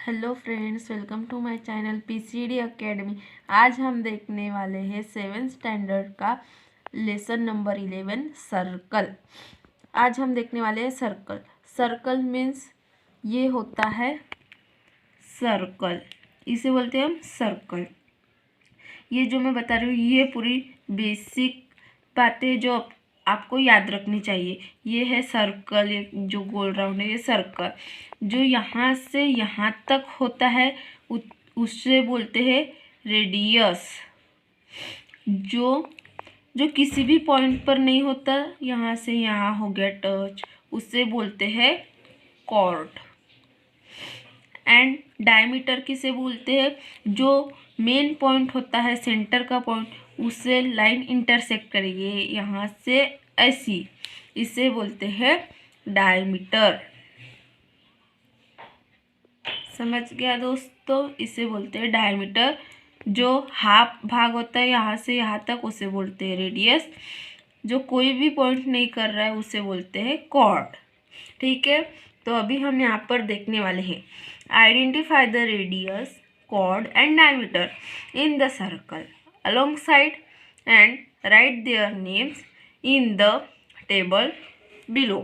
Hello friends, welcome to my channel PCD academy. आज हम देखने वाले हैं 7th स्टैंडर्ड का लेसन नंबर 11 सर्कल। आज हम देखने वाले हैं सर्कल। सर्कल मीन्स ये होता है सर्कल, इसे बोलते हैं हम सर्कल। ये जो मैं बता रही हूँ ये पूरी बेसिक बातें जो आपको याद रखनी चाहिए। ये है सर्कल, ये जो गोल राउंड है ये सर्कल। जो यहाँ से यहाँ तक होता है उससे बोलते हैं रेडियस। जो जो किसी भी पॉइंट पर नहीं होता, यहाँ से यहाँ हो गया टच, उससे बोलते हैं कॉर्ड। एंड डायमीटर किसे बोलते हैं? जो मेन पॉइंट होता है, सेंटर का पॉइंट, उससे लाइन इंटरसेक्ट करेगी यहाँ से ऐसी, इसे बोलते हैं डायमीटर। समझ गया दोस्तों? इसे बोलते हैं डायमीटर। जो हाफ भाग होता है यहाँ से यहाँ तक उसे बोलते हैं रेडियस। जो कोई भी पॉइंट नहीं कर रहा है उसे बोलते हैं कॉर्ड। ठीक है, तो अभी हम यहाँ पर देखने वाले हैं identify the radius, chord and diameter in the circle alongside and write their names in the table below।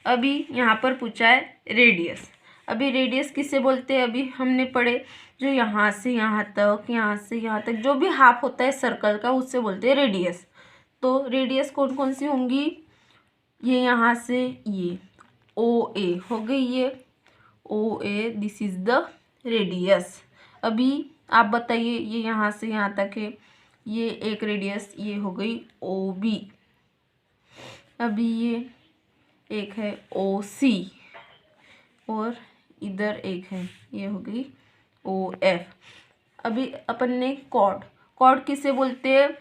अभी यहाँ पर पूछा है रेडियस। अभी रेडियस किसे बोलते हैं? अभी हमने पढ़े जो यहाँ से यहाँ तक, यहाँ से यहाँ तक जो भी हाफ होता है सर्कल का उससे बोलते हैं रेडियस। तो रेडियस कौन कौन सी होंगी? ये यहाँ से ये ओ ए हो गई, ये ओ ए, दिस इज द रेडियस। अभी आप बताइए, ये यहाँ से यहाँ तक है, ये एक रेडियस, ये हो गई ओ बी। अभी ये एक है ओ सी और इधर एक है, ये हो गई ओ एफ। अभी अपन ने कॉर्ड, कॉर्ड किसे बोलते हैं?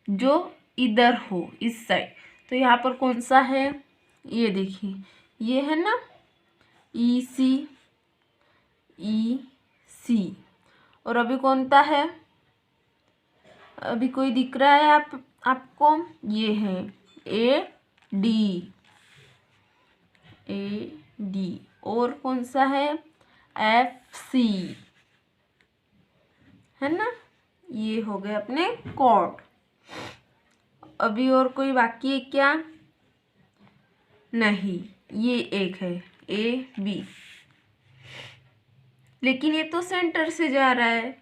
जो इधर हो, इस साइड। तो यहाँ पर कौन सा है? ये देखिए, ये है ना ई सी, ई सी। और अभी कौन सा है? अभी कोई दिख रहा है आपको? ये है ए डी, ए डी। और कौन सा है? एफ सी, है ना? ये हो गए अपने कॉर्ड। अभी और कोई बाकी है क्या? नहीं, ये एक है ए बी। लेकिन ये तो सेंटर से जा रहा है।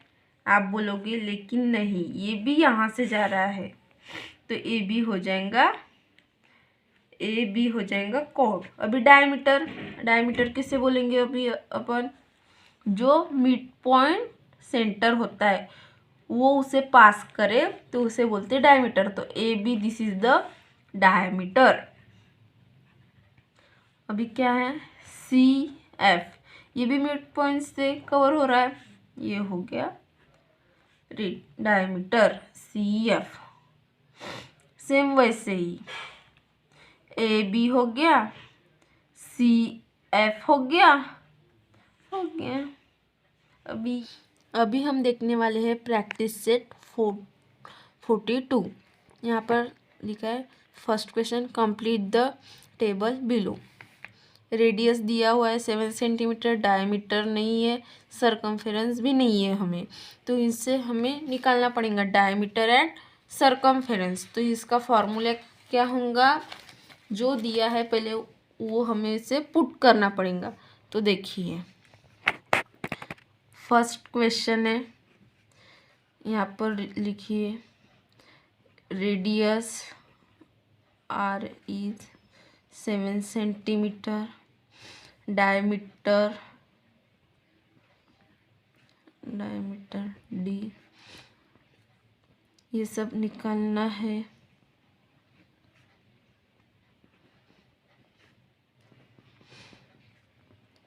आप बोलोगे लेकिन नहीं, ये भी यहाँ से जा रहा है, तो ए बी हो जाएगा, ए बी हो जाएगा कॉर्ड। अभी डायमीटर, डायमीटर किसे बोलेंगे? अभी अपन जो मिड पॉइंट सेंटर होता है वो उसे पास करे तो उसे बोलते हैं डायमीटर। तो A B, this is the diameter. अभी क्या है? सी एफ, ये भी मिड पॉइंट से कवर हो रहा है, ये हो गया डायमीटर सी एफ। सेम वैसे ही ए बी हो गया, सी एफ हो गया, हो गया। अभी हम देखने वाले हैं प्रैक्टिस सेट 42। यहाँ पर लिखा है first question, complete the table below. Radius दिया हुआ है 7 सेंटीमीटर, डायमीटर नहीं है, सरकमफेरेंस भी नहीं है हमें, तो इससे हमें निकालना पड़ेगा डायमीटर एंड सरकमफेरेंस। तो इसका फॉर्मूला क्या होगा? जो दिया है पहले वो हमें इसे पुट करना पड़ेगा। तो देखिए, फर्स्ट क्वेश्चन है, यहाँ पर लिखिए radius r is 7 centimetre, diameter d, ये सब निकालना है।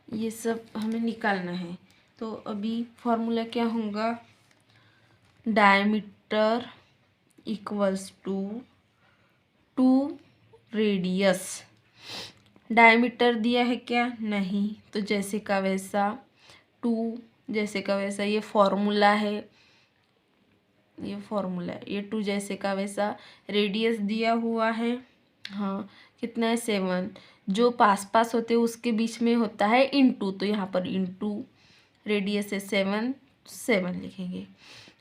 ये सब हमें निकालना है। तो अभी फॉर्मूला क्या होगा? Diameter equals to radius. Diameter दिया है क्या? नहीं, तो जैसे का वैसा, टू जैसे का वैसा, ये फॉर्मूला है, ये फॉर्मूला है, ये टू जैसे का वैसा। रेडियस दिया हुआ है हाँ, कितना है 7। जो पास पास होते हैं उसके बीच में होता है इंटू, तो यहाँ पर इंटू रेडियस है 7, 7 लिखेंगे।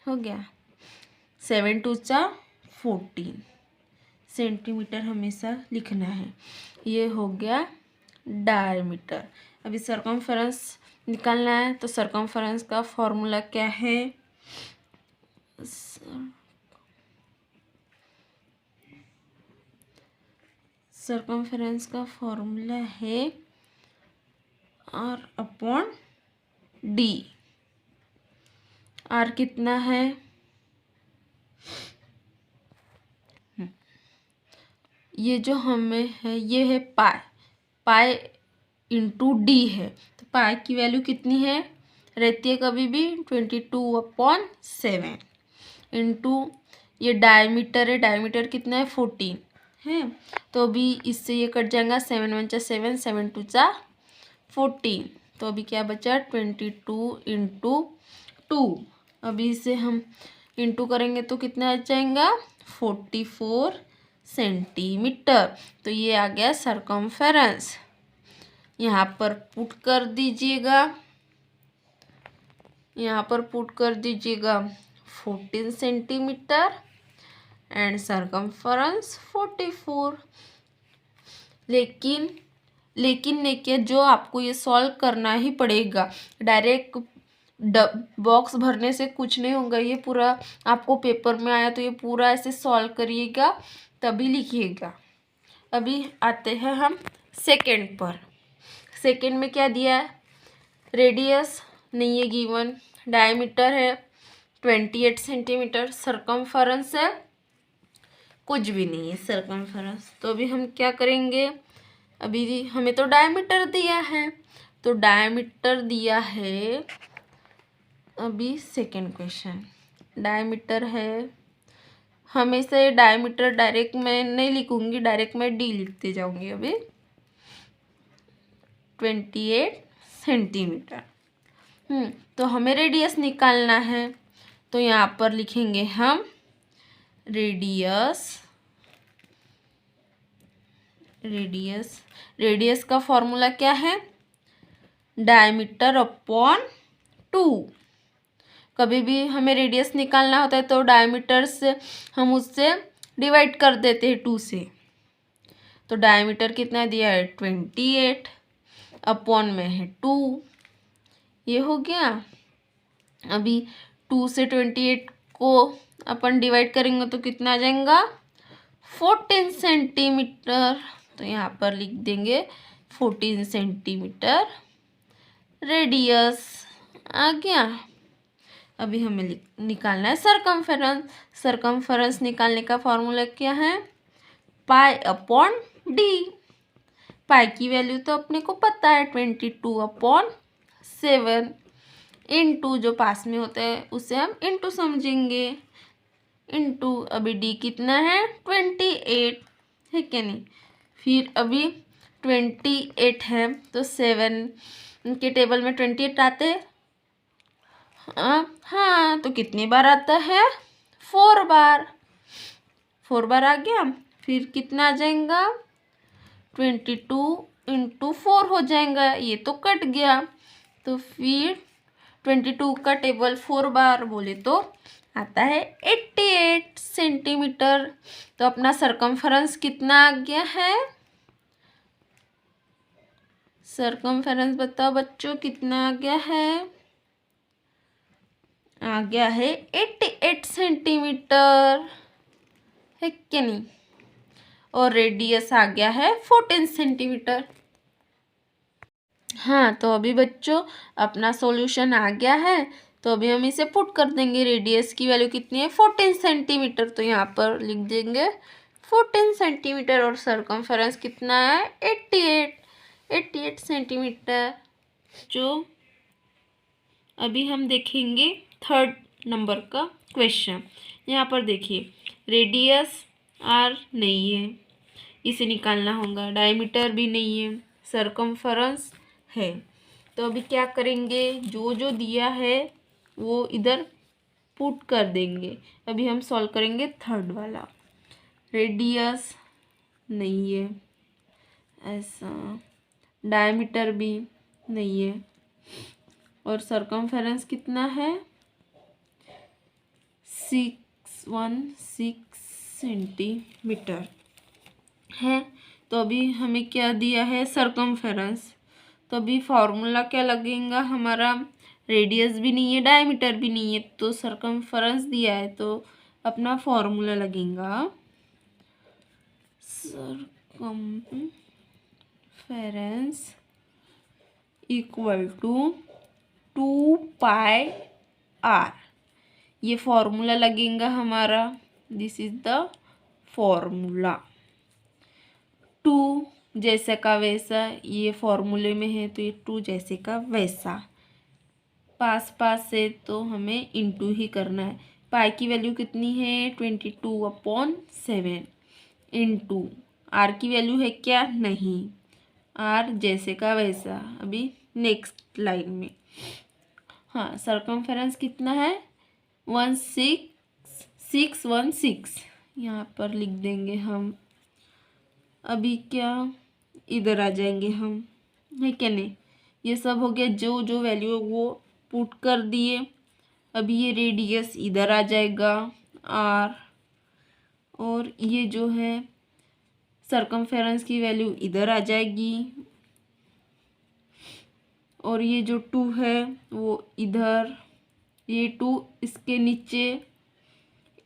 हो गया। 7 2 14 सेंटीमीटर हमेशा लिखना है। ये हो गया डायमीटर। अभी सरकमफेरेंस निकालना है, तो सरकमफेरेंस का फॉर्मूला क्या है? सरकमफेरेंस का फॉर्मूला है आर अपॉन डी। आर कितना है? ये जो हमें है ये है पाई, पाई इंटू डी है। तो पाई की वैल्यू कितनी है रहती है कभी भी? 22/7 इंटू ये डायमीटर है, डायमीटर कितना है 14 है। तो अभी इससे ये कट जाएगा, 7 1 7, 7 2 14। तो अभी क्या बचा? 22 इंटू 2। अभी इसे हम इंटू करेंगे तो कितना आ जाएगा? 44 सेंटीमीटर। तो ये आ गया सरकमफेरेंस। यहाँ पर पुट कर दीजिएगा, यहाँ पर पुट कर दीजिएगा 14 सेंटीमीटर एंड सरकमफेरेंस 44। लेकिन नहीं किया, जो आपको ये सॉल्व करना ही पड़ेगा। डायरेक्ट बॉक्स भरने से कुछ नहीं होगा। ये पूरा आपको पेपर में आया तो ये पूरा ऐसे सॉल्व करिएगा तभी लिखिएगा। अभी आते हैं हम सेकंड पर। सेकंड में क्या दिया है? रेडियस नहीं है गिवन, डायमीटर है 28 सेंटीमीटर, सरकमफेरेंस है कुछ भी नहीं है सरकमफेरेंस। तो अभी हम क्या करेंगे? अभी हमें तो डायमीटर दिया है, तो डायमीटर दिया है। अभी सेकंड क्वेश्चन डायमीटर है। हमेशा ये डायमीटर डायरेक्ट मैं नहीं लिखूंगी, डायरेक्ट मैं डी लिखते जाऊंगी। अभी 28 सेंटीमीटर। तो हमें रेडियस निकालना है, तो यहाँ पर लिखेंगे हम रेडियस का फॉर्मूला क्या है? Diameter upon 2। कभी भी हमें रेडियस निकालना होता है तो डायमीटर से हम उससे डिवाइड कर देते हैं 2 से। तो डायमीटर कितना दिया है? 28 अपॉन में है 2। ये हो गया। अभी 2 से 28 को अपन डिवाइड करेंगे तो कितना आ जाएगा? 14 सेंटीमीटर। तो यहाँ पर लिख देंगे 14 सेंटीमीटर रेडियस आ गया। अभी हमें निकालना है सरकमफेरेंस। सरकमफेरेंस निकालने का फॉर्मूला क्या है? Pi upon D. पाई की वैल्यू तो अपने को पता है 22/7 इंटू जो पास में होता है उसे हम इंटू समझेंगे। इंटू अभी डी कितना है? 28 है क्या नहीं? फिर अभी 28 है तो 7 के टेबल में 28 आते हैं। हाँ, तो कितनी बार आता है? 4 बार। 4 बार आ गया। फिर कितना आ जाएगा? 22 इंटू 4 हो जाएगा। ये तो कट गया। तो फिर 22 का टेबल 4 बार बोले तो आता है 88 सेंटीमीटर। तो अपना सरकमफेरेंस कितना आ गया है? सरकमफेरेंस बताओ बच्चों कितना आ गया है? आ गया है 88 सेंटीमीटर है क्या नहीं? और रेडियस आ गया है 14 सेंटीमीटर। हाँ, तो अभी बच्चों अपना सॉल्यूशन आ गया है। तो अभी हम इसे पुट कर देंगे। रेडियस की वैल्यू कितनी है? 14 सेंटीमीटर। तो यहाँ पर लिख देंगे 14 सेंटीमीटर। और सरकमफेरेंस कितना है? 88 सेंटीमीटर। जो अभी हम देखेंगे थर्ड नंबर का क्वेश्चन। यहाँ पर देखिए रेडियस आर नहीं है, इसे निकालना होगा। डायमीटर भी नहीं है, सरकमफेरेंस है। तो अभी क्या करेंगे? जो जो दिया है वो इधर पुट कर देंगे। अभी हम सॉल्व करेंगे थर्ड वाला। रेडियस नहीं है, ऐसा डायमीटर भी नहीं है, और सरकमफेरेंस कितना है 616 सेंटीमीटर है। तो अभी हमें क्या दिया है सरकमफेरेंस, तो अभी फॉर्मूला क्या लगेगा हमारा, रेडियस भी नहीं है डायमीटर भी नहीं है, तो सरकमफेरेंस दिया है तो अपना फॉर्मूला लगेगा circumference equal to 2 pi r, ये फॉर्मूला लगेगा हमारा, दिस इज द फॉर्मूला। 2 जैसे का वैसा, ये फॉर्मूले में है तो ये 2 जैसे का वैसा, पास पास से तो हमें इनटू ही करना है। पाई की वैल्यू कितनी है 22/7 इनटू आर की वैल्यू है क्या, नहीं, आर जैसे का वैसा। अभी नेक्स्ट लाइन में हाँ सरकमफेरेंस कितना है 16616, यहाँ पर लिख देंगे हम। अभी क्या इधर आ जाएंगे हम, है क्या नहीं, ये सब हो गया, जो जो वैल्यू है वो पुट कर दिए। अभी ये रेडियस इधर आ जाएगा आर, और ये जो है सरकमफेरेंस की वैल्यू इधर आ जाएगी, और ये जो 2 है वो इधर, ये 2 इसके नीचे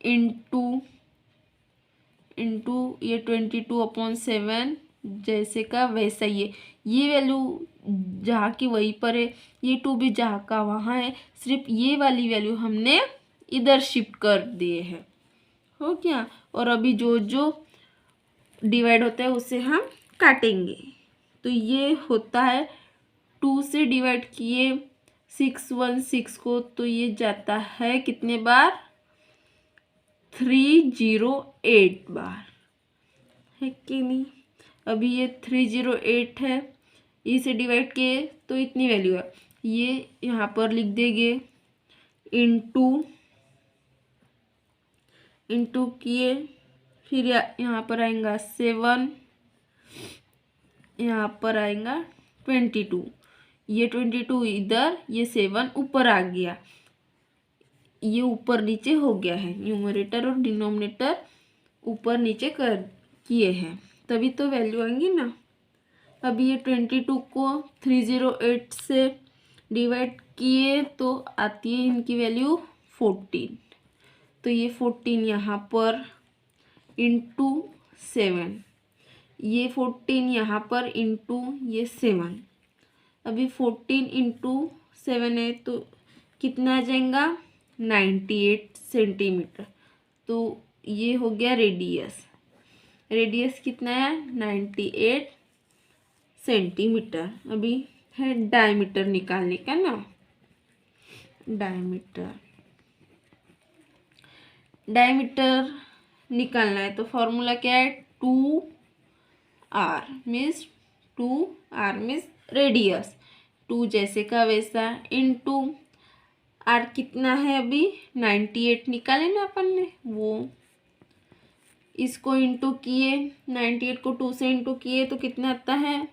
इंटू ये 22/7 जैसे का वैसा ये वैल्यू जहाँ की वहीं पर है, ये 2 भी जहाँ का वहाँ है, सिर्फ ये वाली वैल्यू हमने इधर शिफ्ट कर दिए है, हो गया। और अभी जो जो डिवाइड होता है उसे हम काटेंगे, तो ये होता है 2 से डिवाइड किए 616 को, तो ये जाता है कितने बार 308 बार, है कि नहीं। अभी ये 308 है, इसे डिवाइड किए तो इतनी वैल्यू है, ये यहाँ पर लिख देंगे इंटू किए, फिर यहाँ पर आएगा 7, यहाँ पर आएगा 22, ये 22 इधर, ये 7 ऊपर आ गया, ये ऊपर नीचे हो गया है, न्यूमरेटर और डिनोमिनेटर ऊपर नीचे कर किए हैं, तभी तो वैल्यू आएंगी ना। अभी ये 22 को 308 से डिवाइड किए तो आती है इनकी वैल्यू 14, तो ये 14 यहाँ पर इंटू 7, ये 14 यहाँ पर इंटू ये 7, अभी 14 इंटू 7 है तो कितना आ जाएगा 98 सेंटीमीटर, तो ये हो गया रेडियस कितना है 98 सेंटीमीटर। अभी है डायमीटर निकालने का ना, डायमीटर निकालना है तो फॉर्मूला क्या है 2r मीन्स रेडियस, 2 जैसे का वैसा इंटू आर कितना है अभी 98 निकाले ना अपन ने, वो इसको इंटू किए 98 को 2 से इंटू किए तो कितना आता है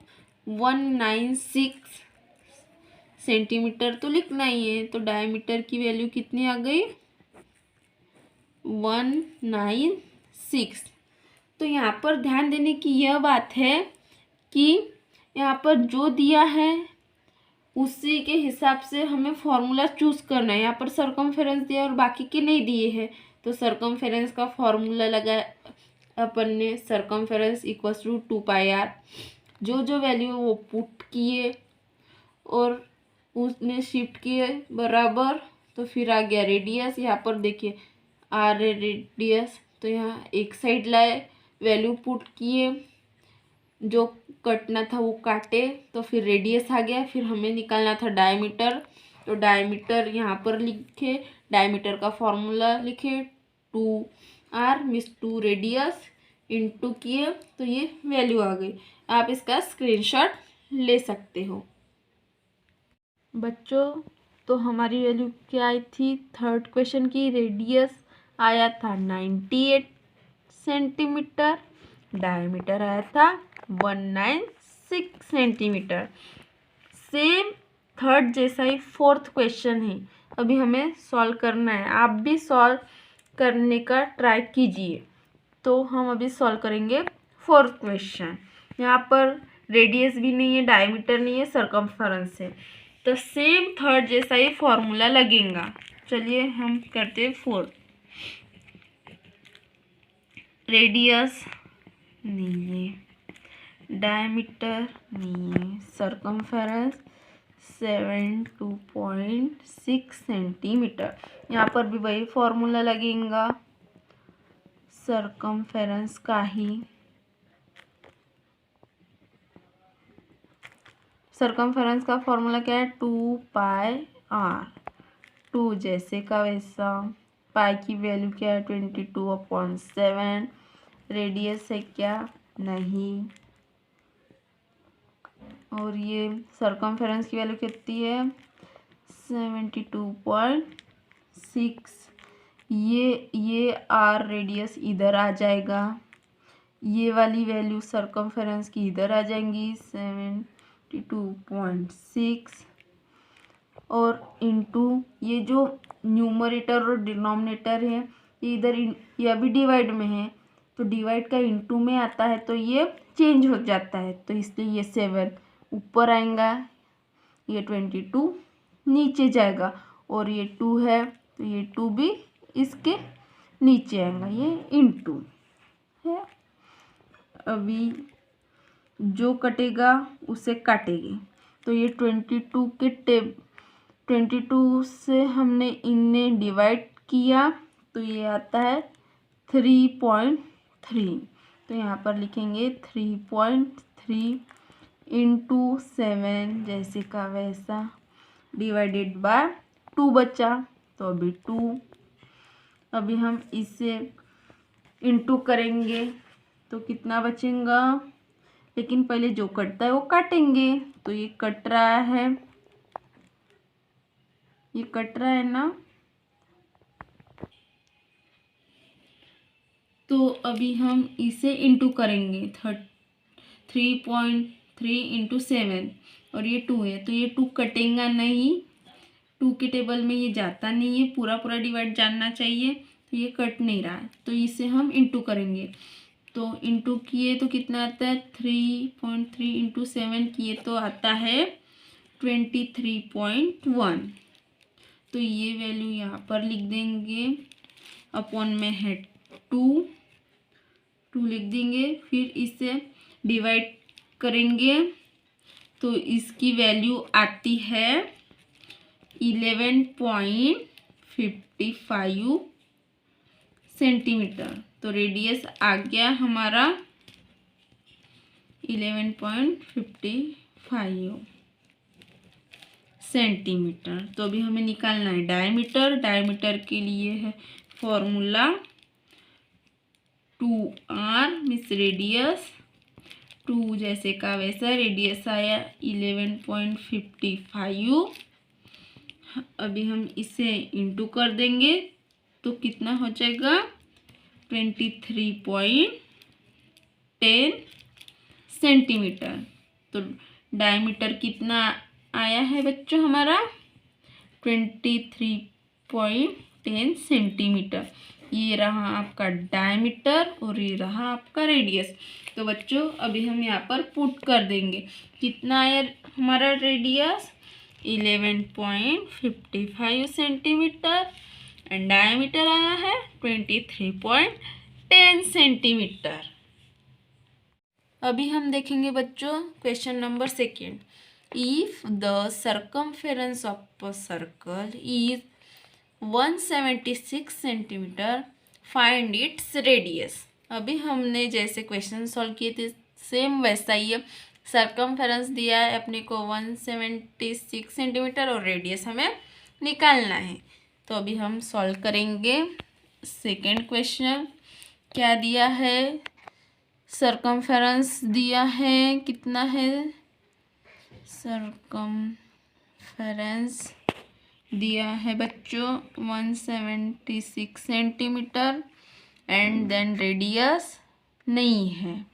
196 सेंटीमीटर, तो लिखना ही है। तो डायमीटर की वैल्यू कितनी आ गई 196। तो यहाँ पर ध्यान देने की यह बात है कि यहाँ पर जो दिया है उसी के हिसाब से हमें फॉर्मूला चूज करना है। यहाँ पर सरकमफेरेंस दिया और बाकी के नहीं दिए हैं, तो सरकमफेरेंस का फॉर्मूला लगा अपन ने, circumference equals to 2 pi r, जो जो वैल्यू है वो पुट किए और उसने शिफ्ट किए बराबर, तो फिर आ गया रेडियस। यहाँ पर देखिए आर रेडियस, तो यहाँ एक साइड लाए, वैल्यू पुट किए, जो कटना था वो काटे, तो फिर रेडियस आ गया। फिर हमें निकालना था डायमीटर, तो डायमीटर यहाँ पर लिखे, डायमीटर का फॉर्मूला लिखे 2r मीन्स 2 रेडियस इंटू किए, तो ये वैल्यू आ गई। आप इसका स्क्रीनशॉट ले सकते हो बच्चों। तो हमारी वैल्यू क्या आई थी, थर्ड क्वेश्चन की रेडियस आया था 98 सेंटीमीटर, डायमीटर आया था 196 सेंटीमीटर। सेम थर्ड जैसा ही फोर्थ क्वेश्चन है, अभी हमें सॉल्व करना है। आप भी सॉल्व करने का ट्राई कीजिए। तो हम अभी सॉल्व करेंगे फोर्थ क्वेश्चन। यहाँ पर रेडियस भी नहीं है, डायमीटर नहीं है, सरकमफेरेंस है, तो सेम थर्ड जैसा ही फॉर्मूला लगेगा। चलिए हम करते हैं फोर्थ। रेडियस नहीं है, डायमीटर नहीं है, सरकमफेरेंस 72.6 सेंटीमीटर। यहाँ पर भी वही फॉर्मूला लगेगा सरकमफेरेंस का ही। सरकमफेरेंस का फॉर्मूला क्या है? 2πr। 2 जैसे का वैसा, पाई की वैल्यू क्या है? 22/7। रेडियस है क्या? नहीं। और ये सरकमफेरेंस की वैल्यू कितनी है? 72.6। ये आर रेडियस इधर आ जाएगा, ये वाली वैल्यू सरकमफेरेंस की इधर आ जाएंगी 72.6, और इनटू ये जो न्यूमरेटर और डिनोमिनेटर है ये इधर ये अभी डिवाइड में है, तो डिवाइड का इनटू में आता है तो ये चेंज हो जाता है, तो इसलिए ये 7 ऊपर आएगा, ये 22 नीचे जाएगा, और ये 2 है तो ये 2 भी इसके नीचे आएगा, ये इनटू है। अभी जो कटेगा उसे काटेंगे, तो ये 22 से हमने इनने डिवाइड किया तो ये आता है 3.3। तो यहाँ पर लिखेंगे 3.3 इंटू 7 जैसे का वैसा, डिवाइडेड बाय 2 बचा, तो अभी 2। अभी हम इसे इंटू करेंगे तो कितना बचेगा, लेकिन पहले जो कटता है वो काटेंगे। तो ये कट रहा है, ये कट रहा है ना, तो अभी हम इसे इंटू करेंगे 3.3 इंटू 7, और ये 2 है तो ये 2 कटेगा नहीं, 2 के टेबल में ये जाता नहीं है, पूरा पूरा डिवाइड जानना चाहिए, तो ये कट नहीं रहा है, तो इसे हम इंटू करेंगे। तो इंटू किए तो कितना आता है? 3.3 इंटू 7 किए तो आता है 23.1। तो ये वैल्यू यहाँ पर लिख देंगे, अपॉन में है 2 लिख देंगे, फिर इसे डिवाइड करेंगे तो इसकी वैल्यू आती है 11.55 सेंटीमीटर। तो रेडियस आ गया हमारा 11.55 सेंटीमीटर। तो अभी हमें निकालना है डायमीटर। डायमीटर के लिए है फॉर्मूला 2r मीन्स रेडियस, 2 जैसे का वैसा, रेडियस आया 11.55। अभी हम इसे इंटू कर देंगे तो कितना हो जाएगा? 23.10 सेंटीमीटर। तो डायमीटर कितना आया है बच्चों हमारा? 23.10 सेंटीमीटर। ये रहा आपका डायमीटर और ये रहा आपका रेडियस। तो बच्चों अभी हम यहाँ पर पुट कर देंगे, कितना आया हमारा रेडियस? 11.55 सेंटीमीटर, एंड डायमीटर आया है 23.10 सेंटीमीटर। अभी हम देखेंगे बच्चों question number 2। If the circumference of a circle is 176 centimetre, find its radius. अभी हमने जैसे क्वेश्चन सॉल्व किए थे सेम वैसा ही है। सर्कमफेरेंस दिया है अपने को 176 सेंटीमीटर और रेडियस हमें निकालना है। तो अभी हम सॉल्व करेंगे सेकेंड क्वेश्चन। क्या दिया है? सर्कमफेरेंस दिया है, कितना है? सर्कमफेरेंस दिया है बच्चों 176 सेंटीमीटर, एंड देन रेडियस नहीं है।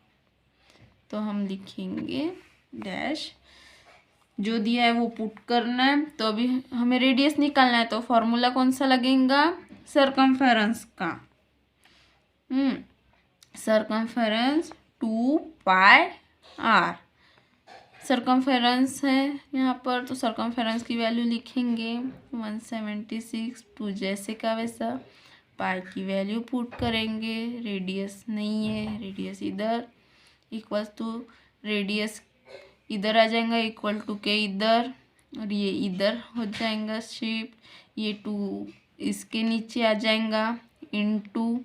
तो हम लिखेंगे डैश, जो दिया है वो पुट करना है। तो अभी हमें रेडियस निकालना है, तो फॉर्मूला कौन सा लगेगा, सरकमफेरेंस का। सरकमफेरेंस 2πr सरकमफेरेंस है यहाँ पर, तो सरकमफेरेंस की वैल्यू लिखेंगे 176। टू जैसे का वैसा, पाई की वैल्यू पुट करेंगे, रेडियस नहीं है, रेडियस इधर इक्वल्स टू, रेडियस इधर आ जाएगा इक्वल टू के इधर, और ये इधर हो जाएगा शिफ्ट, ये 2 इसके नीचे आ जाएगा इनटू,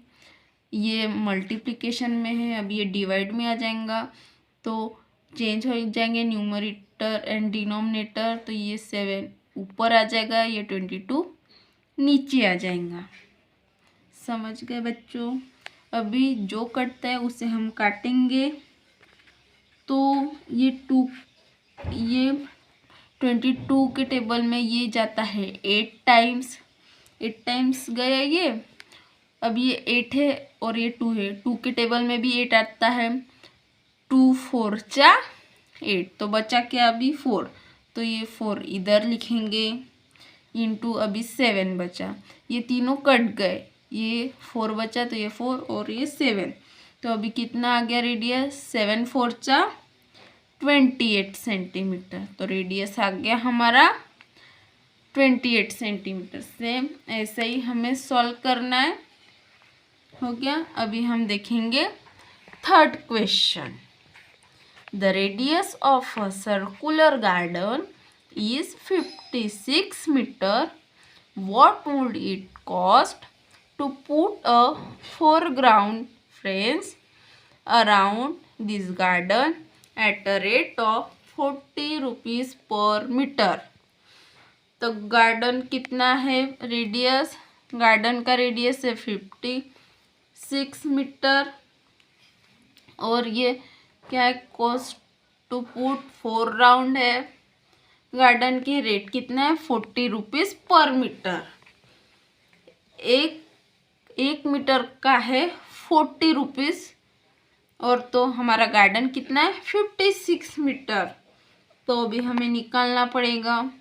ये मल्टीप्लिकेशन में है, अब ये डिवाइड में आ जाएगा, तो चेंज हो जाएंगे न्यूमरेटर एंड डिनोमिनेटर। तो ये 7 ऊपर आ जाएगा, ये 22 नीचे आ जाएगा। समझ गए बच्चों। अभी जो कटता है उसे हम काटेंगे। तो ये 22 के टेबल में ये जाता है 8 टाइम्स गया ये। अब ये 8 है और ये 2 है, 2 के टेबल में भी 8 आता है, 2 4 चा 8, तो बचा क्या अभी 4, तो ये 4 इधर लिखेंगे इंटू अभी 7 बचा, ये तीनों कट गए, ये 4 बचा तो ये 4 और ये 7, तो अभी कितना आ गया रेडियस, 7 4 चा 28 सेंटीमीटर। तो रेडियस आ गया हमारा 28 सेंटीमीटर। सेम ऐसे ही हमें सॉल्व करना है। हो गया। अभी हम देखेंगे third question. The radius of a circular garden is 56 meter. What would it cost to put a foreground fence around this garden at a rate of 40 rupees per meter? तो गार्डन कितना है रेडियस, गार्डन का radius है 56 metre, और ये क्या है, cost to put 4 round है, गार्डन की रेट कितना है 40 रुपीज़ पर मीटर। एक मीटर का है 40 रुपीज़, और तो हमारा गार्डन कितना है 56 मीटर। तो अभी हमें निकालना पड़ेगा,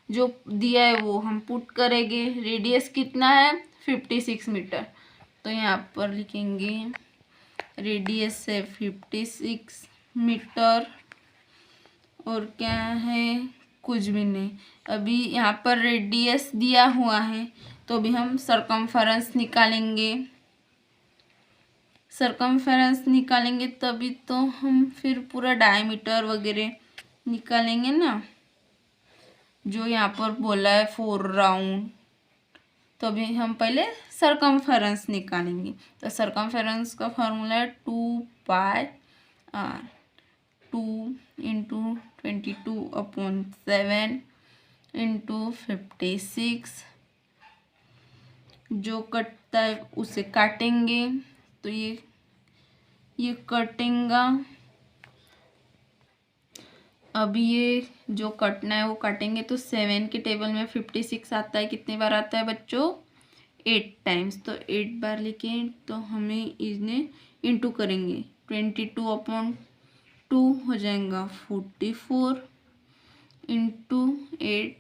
जो दिया है वो हम पुट करेंगे। रेडियस कितना है 56 मीटर, तो यहाँ पर लिखेंगे रेडियस है 56 मीटर, और क्या है कुछ भी नहीं। अभी यहाँ पर रेडियस दिया हुआ है, तो अभी हम सरकमफेरेंस निकालेंगे। सरकमफेरेंस निकालेंगे तभी तो हम फिर पूरा डायमीटर वगैरह निकालेंगे ना, जो यहाँ पर बोला है 4 राउंड। तो अभी हम पहले सरकमफेरेंस निकालेंगे। तो सरकमफेरेंस का फॉर्मूला है 2πr, 2 इंटू 22/7 इंटू 56। जो कटता है उसे काटेंगे, तो ये कटेगा। अभी ये जो कटना है वो काटेंगे, तो 7 के टेबल में 56 आता है, कितनी बार आता है बच्चों 8 टाइम्स, तो 8 बार लिखें, तो हमें इन्हें इंटू करेंगे, 22/2 हो जाएगा 44 इंटू 8।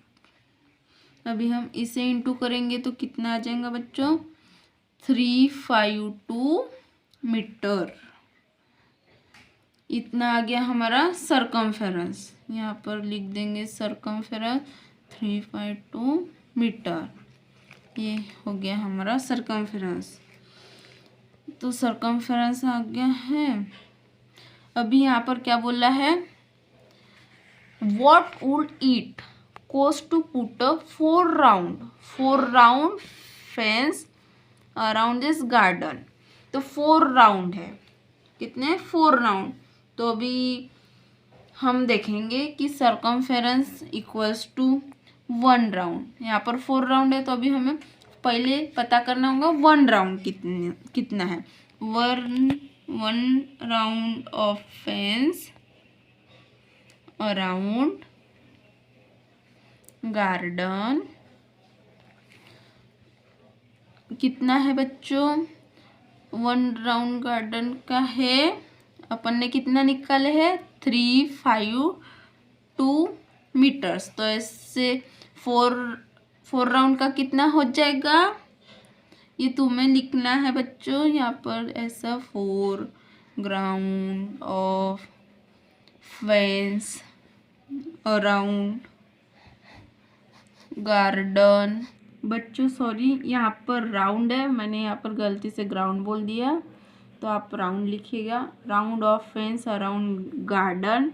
अभी हम इसे इंटू करेंगे तो कितना आ जाएगा बच्चों 352 मीटर। इतना आ गया हमारा सरकमफेरेंस, यहाँ पर लिख देंगे सरकमफेरेंस 352 मीटर। ये हो गया हमारा सरकमफेरेंस। तो सरकमफेरेंस आ गया है। अभी यहाँ पर क्या बोला है, what would it cost to put a 4 round fence around this garden. तो 4 राउंड है, कितने 4 राउंड। तो अभी हम देखेंगे कि सरकमफेरेंस इक्वल्स टू 1 राउंड। यहाँ पर 4 राउंड है, तो अभी हमें पहले पता करना होगा 1 राउंड कितना है। 1 round of fence around garden कितना है बच्चों वन राउंड गार्डन का है, अपन ने कितना निकाले है 352 मीटर्स। तो ऐसे फोर राउंड का कितना हो जाएगा, ये तुम्हें लिखना है बच्चों यहाँ पर ऐसा 4 ground of fence around garden. बच्चों सॉरी, यहाँ पर राउंड है, मैंने यहाँ पर गलती से ग्राउंड बोल दिया, तो आप राउंड लिखिएगा। Round of fence around garden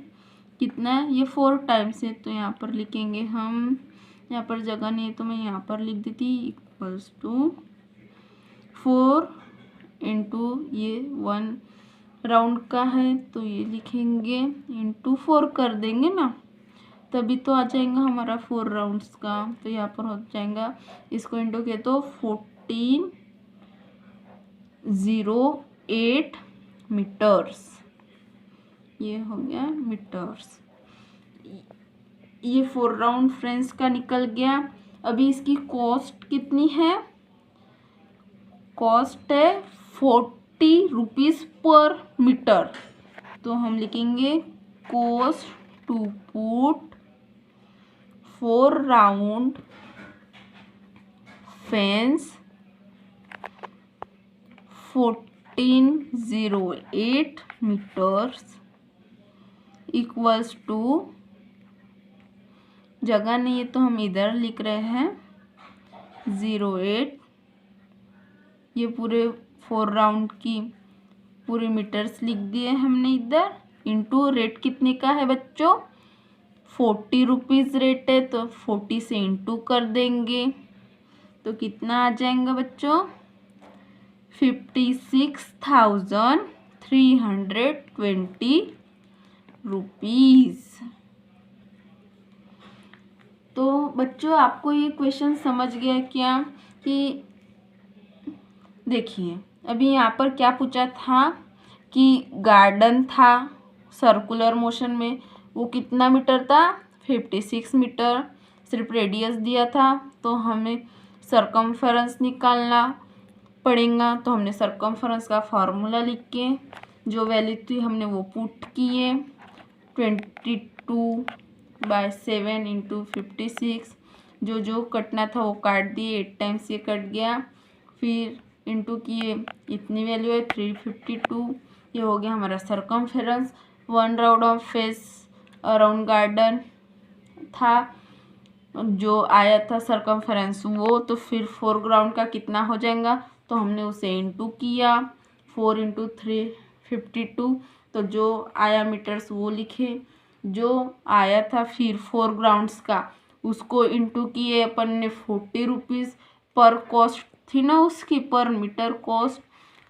कितना है, ये 4 टाइम्स है, तो यहाँ पर लिखेंगे हम, यहाँ पर जगह नहीं है तो मैं यहाँ पर लिख देती इक्वल्स टू 4 इंटू ये 1 राउंड का है तो ये लिखेंगे इंटू 4 कर देंगे ना, तभी तो आ जाएगा हमारा 4 राउंड्स का। तो यहाँ पर हो जाएगा, इसको इंटू किया तो 1408 मीटर्स, ये हो गया मीटर्स। ये 4 राउंड फ्रेंड्स का निकल गया। अभी इसकी कॉस्ट कितनी है, कॉस्ट है 40 रुपीज़ पर मीटर। तो हम लिखेंगे cost to put 4 round fence 1408 metres equals to, जगह नहीं है तो हम इधर लिख रहे हैं 08, ये पूरे 4 राउंड की पूरे मीटर्स लिख दिए हमने इधर, इंटू रेट कितने का है बच्चों 40 रुपीज़ रेट है, तो 40 से इंटू कर देंगे तो कितना आ जाएगा बच्चों 56,320 रुपीज़। तो बच्चों आपको ये क्वेश्चन समझ गया क्या, कि देखिए अभी यहाँ पर क्या पूछा था कि गार्डन था सर्कुलर मोशन में, वो कितना मीटर था 56 मीटर, सिर्फ रेडियस दिया था, तो हमें सरकमफेरेंस निकालना पड़ेगा। तो हमने सरकमफेरेंस का फार्मूला लिख के जो वैल्यू थी हमने वो पुट किए, 22/7 इंटू 56, जो कटना था वो काट दिए, 8 टाइम्स ये कट गया, फिर इंटू किए, इतनी वैल्यू है 352, ये हो गया हमारा circumference. 1 round of face around garden था जो आया था सरकमफेरेंस वो, तो फिर 4 ग्राउंड का कितना हो जाएगा, तो हमने उसे इंटू किया 4 इंटू 352, तो जो आया मीटर्स वो लिखे, जो आया था फिर 4 ग्राउंड्स का उसको इंटू किए अपन ने 40 रुपीज़ पर कॉस्ट थी ना उसकी, पर मीटर कॉस्ट,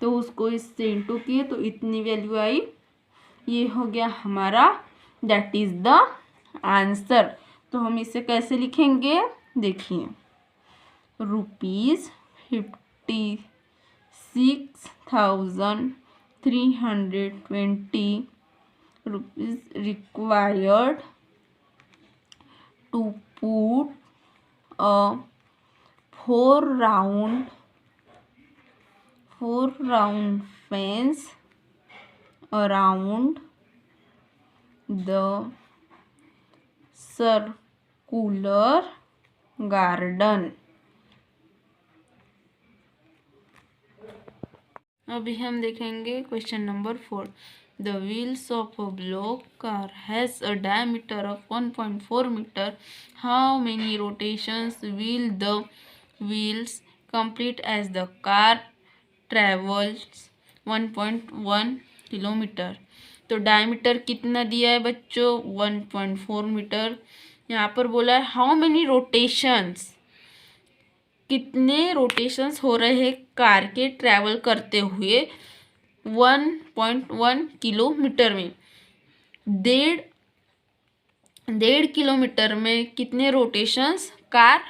तो उसको इससे इंटू किए तो इतनी वैल्यू आई, ये हो गया हमारा, दैट इज़ द आंसर। तो हम इसे कैसे लिखेंगे, देखिए ₹56,320 rupees required to put a 4 round fence around the circular garden। अभी हम देखेंगे question number 4। The wheels of a block car has a diameter of 1.4 meter. How many rotations will the wheels complete as the car travels 1.1 kilometre. तो diameter कितना दिया है बच्चों 1.4 metre. यहाँ पर बोला है हाउ मेनी रोटेशंस, कितने रोटेशंस हो रहे हैं कार के ट्रैवल करते हुए 1.1 किलोमीटर में। 1.5 किलोमीटर में कितने रोटेशंस कार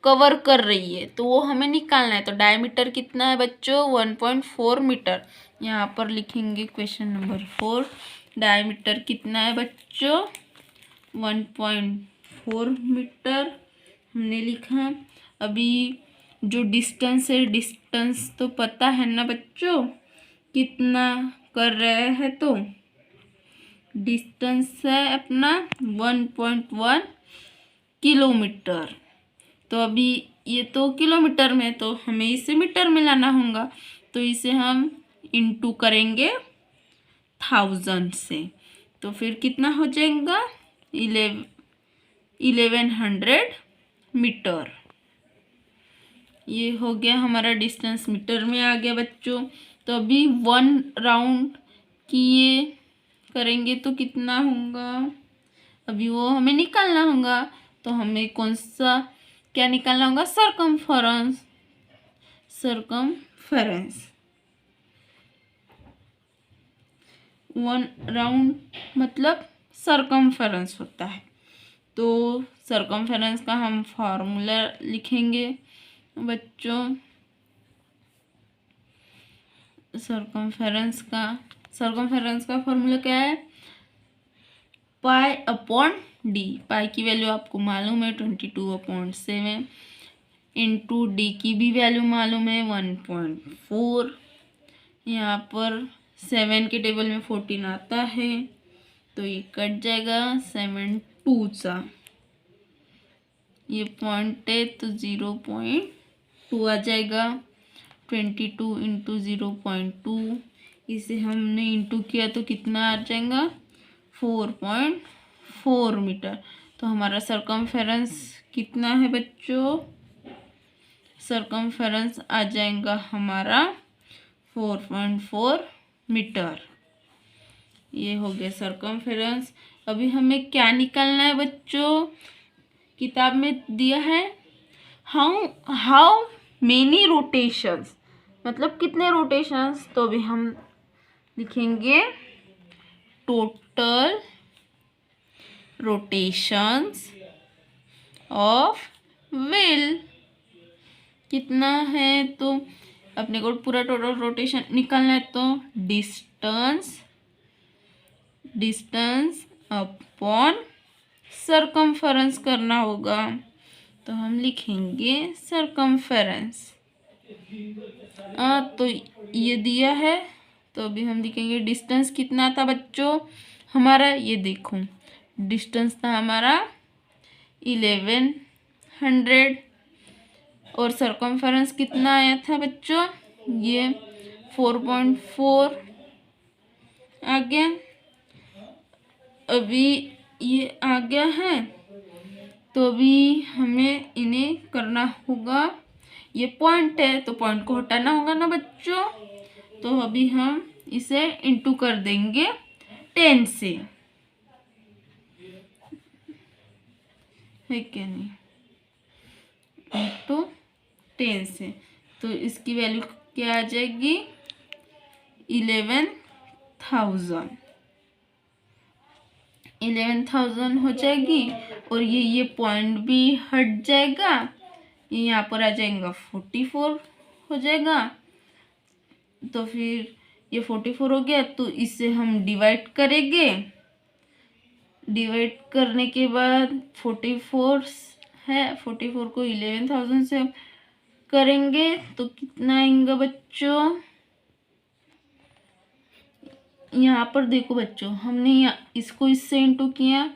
कवर कर रही है, तो वो हमें निकालना है। तो डायमीटर कितना है बच्चों 1.4 मीटर। यहाँ पर लिखेंगे क्वेश्चन नंबर 4, डायमीटर कितना है बच्चों 1.4 मीटर हमने लिखा। अभी जो डिस्टेंस है, डिस्टेंस तो पता है ना बच्चों कितना कर रहे हैं, तो डिस्टेंस है अपना 1.1 किलोमीटर। तो अभी ये तो किलोमीटर में, तो हमें इसे मीटर में लाना होगा, तो इसे हम इंटू करेंगे 1000 से, तो फिर कितना हो जाएगा 1100 मीटर। ये हो गया हमारा डिस्टेंस मीटर में आ गया बच्चों। तो अभी 1 राउंड किए करेंगे तो कितना होगा, अभी वो हमें निकालना होगा। तो हमें कौन सा क्या निकालना होगा, सरकमफेरेंस। सरकमफेरेंस 1 राउंड मतलब सरकमफेरेंस होता है। तो सरकमफेरेंस का हम फार्मूला लिखेंगे बच्चों। सरकमफेरेंस का फार्मूला क्या है, पाई अपॉन डी। पाई की वैल्यू आपको मालूम है 22/7, इंटू डी की भी वैल्यू मालूम है 1.4। यहाँ पर 7 के टेबल में 14 आता है, तो ये कट जाएगा 7 2 सा, ये पॉइंट है तो 0.2 आ जाएगा। 22 इंटू 0.2, इसे हमने इंटू किया तो कितना आ जाएगा 4.4 मीटर। तो हमारा सरकमफेरेंस कितना है बच्चों, सरकमफेरेंस आ जाएगा हमारा 4.4 मीटर। ये हो गया सरकमफेरेंस। अभी हमें क्या निकालना है बच्चों, किताब में दिया है हाउ मेनी रोटेशंस, मतलब कितने रोटेशंस। तो अभी हम लिखेंगे टोटल रोटेशंस ऑफ व्हील कितना है, तो अपने को पूरा टोटल रोटेशन निकालना है, तो डिस्टेंस अपॉन सरकमफेरेंस करना होगा। तो हम लिखेंगे सरकमफेरेंस। तो ये दिया है, तो अभी हम लिखेंगे डिस्टेंस कितना था बच्चों हमारा, ये देखो डिस्टेंस था हमारा 1100, और सरकमफेरेंस कितना आया था बच्चों, ये 4.4 आ गया। अभी ये आ गया है, तो अभी हमें इन्हें करना होगा, ये पॉइंट है तो पॉइंट को हटाना होगा ना बच्चों। तो अभी हम इसे इंटू कर देंगे 10 से, है क्या नहीं, इंटू 10 से, तो इसकी वैल्यू क्या आ जाएगी 11,000 हो जाएगी। और ये पॉइंट भी हट जाएगा, ये यहाँ पर आ जाएगा 44 हो जाएगा। तो फिर ये 44 हो गया, तो इससे हम डिवाइड करेंगे, डिवाइड करने के बाद 44 है, 44 को 11,000 से करेंगे तो कितना आएगा बच्चों, यहाँ पर देखो बच्चों हमने इसको इससे इंटू किया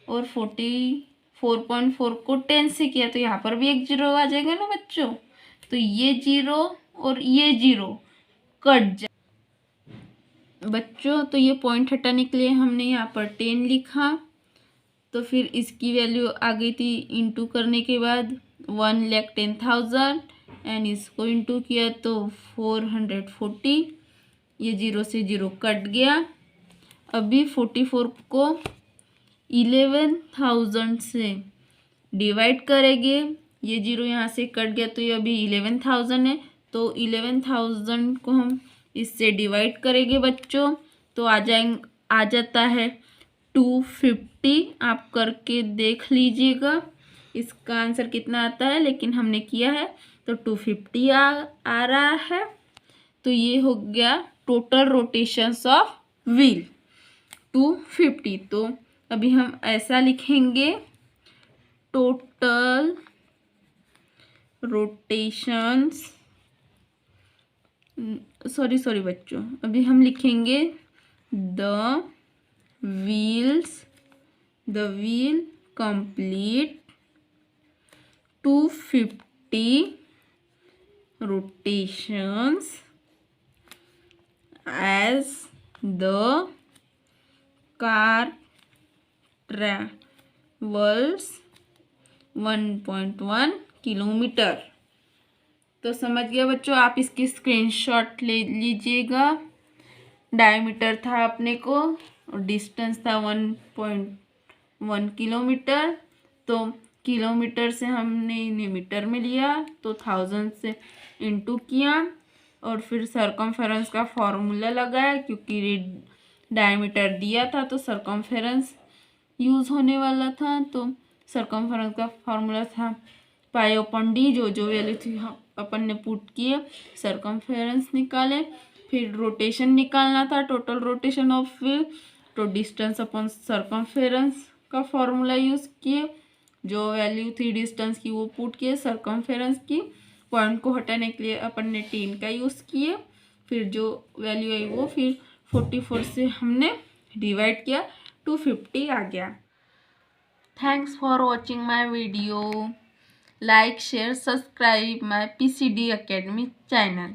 और 44.4 को 10 से किया, तो यहाँ पर भी एक जीरो आ जाएगा ना बच्चों। तो ये जीरो और ये जीरो कट जाए बच्चों। तो ये पॉइंट हटाने के लिए हमने यहाँ पर 10 लिखा, तो फिर इसकी वैल्यू आ गई थी इंटू करने के बाद 1,10,000, एंड इसको इंटू किया तो 440, ये जीरो से जीरो कट गया। अभी 44 को 11,000 से डिवाइड करेंगे, ये जीरो यहाँ से कट गया, तो ये अभी 11,000 है, तो 11,000 को हम इससे डिवाइड करेंगे बच्चों, तो आ जाता है 250। आप करके देख लीजिएगा इसका आंसर कितना आता है, लेकिन हमने किया है तो 250 आ रहा है। तो ये हो गया टोटल रोटेशंस ऑफ व्हील 250। तो अभी हम ऐसा लिखेंगे टोटल रोटेशंस, सॉरी बच्चों, अभी हम लिखेंगे the wheel complete 250 rotations as the car travels 1.1 kilometre. तो समझ गया बच्चों, आप इसकी स्क्रीनशॉट ले लीजिएगा। डायमीटर था अपने को और डिस्टेंस था 1.1 किलोमीटर। तो किलोमीटर से हमने इन्हें मीटर में लिया तो 1000 से इंटू किया और फिर सरकमफेरेंस का फॉर्मूला लगाया, क्योंकि डायमीटर दिया था तो सरकमफेरेंस यूज़ होने वाला था। तो सरकमफेरेंस का फॉर्मूला था पाई अपॉन डी, जो वैल्यू थी अपन ने पुट किए, सरकमफेरेंस निकाले। फिर रोटेशन निकालना था, टोटल रोटेशन ऑफ व्हील, तो डिस्टेंस अपॉन सरकमफेरेंस का फॉर्मूला यूज़ किए। जो वैल्यू थी डिस्टेंस की वो पुट किए, सरकमफेरेंस की पॉइंट को हटाने के लिए अपन ने 10 का यूज़ किए। फिर जो वैल्यू आई वो फिर 44 से हमने डिवाइड किया, 250 आ गया। Thanks for watching my video. Like share subscribe my PCD Academy channel.